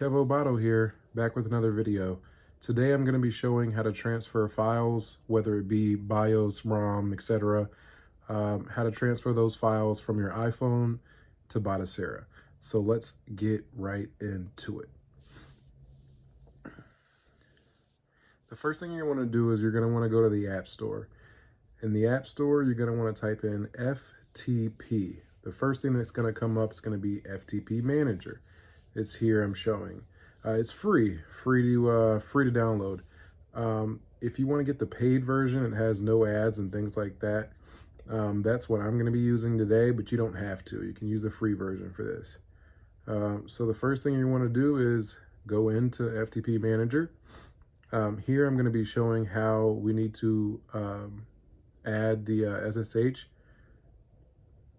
Kevo Bato here, back with another video. Today I'm going to be showing how to transfer files, whether it be BIOS, ROM, etc. How to transfer those files from your iPhone to Batocera. So let's get right into it. The first thing you're going to want to do is you're going to want to go to the App Store. In the App Store, you're going to want to type in FTP. The first thing that's going to come up is going to be FTP Manager. It's here I'm showing. It's free to download. If you want to get the paid version, it has no ads and things like that. That's what I'm going to be using today, but you don't have to. You can use the free version for this. So the first thing you want to do is go into FTP Manager. Here I'm going to be showing how we need to add the SSH.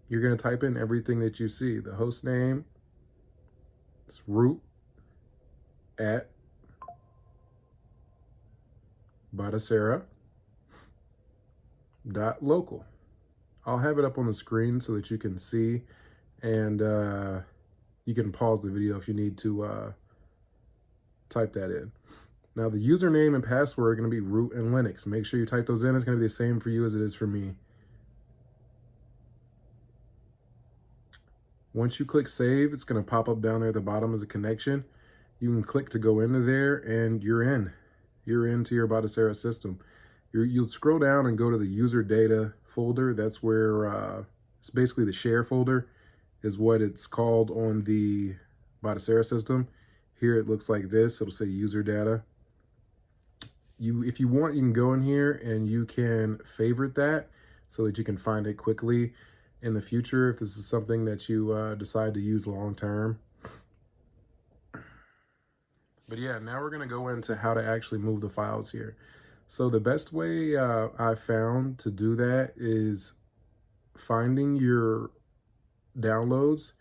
You're going to type in everything that you see. The host name, it's root at Batocera.local. I'll have it up on the screen so that you can see, and you can pause the video if you need to type that in. Now the username and password are going to be root and Linux. Make sure you type those in. It's going to be the same for you as it is for me. Once you click save, it's going to pop up down there at the bottom as a connection. You can click to go into there and you're in. You're into your Batocera system. You'll scroll down and go to the user data folder. That's where it's basically the share folder is what it's called on the Batocera system. Here it looks like this. It'll say user data. If you want, you can go in here and you can favorite that so that you can find it quickly in the future if this is something that you decide to use long term. But yeah, now we're going to go into how to actually move the files here. So the best way I found to do that is finding your downloads,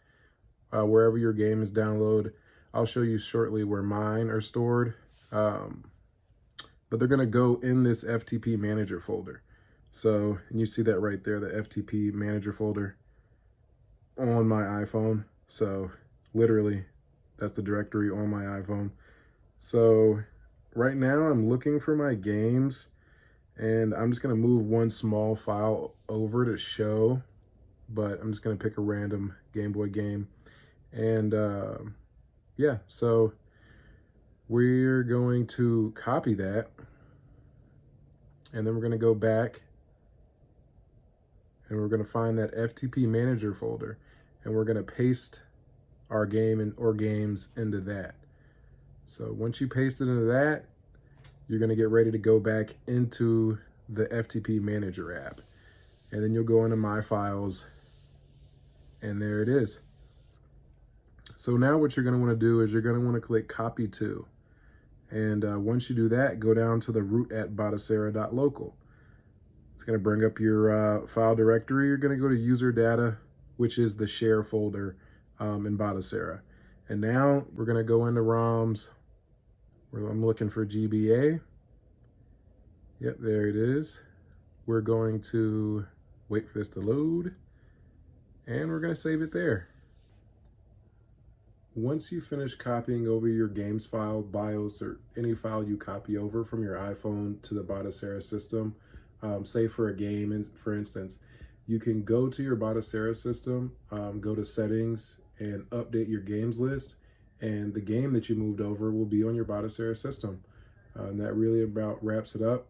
wherever your game is downloaded. I'll show you shortly where mine are stored. But they're going to go in this FTP Manager folder. So, and you see that right there, the FTP Manager folder on my iPhone. So literally, that's the directory on my iPhone. So right now I'm looking for my games, and I'm just going to move one small file over to show, but I'm just going to pick a random Game Boy game. And yeah, so we're going to copy that, and then we're going to go back and we're going to find that FTP Manager folder, and we're going to paste our game or games into that. So once you paste it into that, you're going to get ready to go back into the FTP Manager app, and then you'll go into My Files, and there it is. So now what you're going to want to do is you're going to want to click Copy To. And once you do that, go down to the root at Batocera.local. It's going to bring up your file directory. You're going to go to user data, which is the share folder in Batocera. And now we're going to go into ROMs. I'm looking for GBA. Yep, there it is. We're going to wait for this to load, and we're going to save it there. Once you finish copying over your games file, BIOS, or any file you copy over from your iPhone to the Batocera system, say for a game, for instance, you can go to your Batocera system, go to settings, and update your games list, and the game that you moved over will be on your Batocera system. And that really about wraps it up.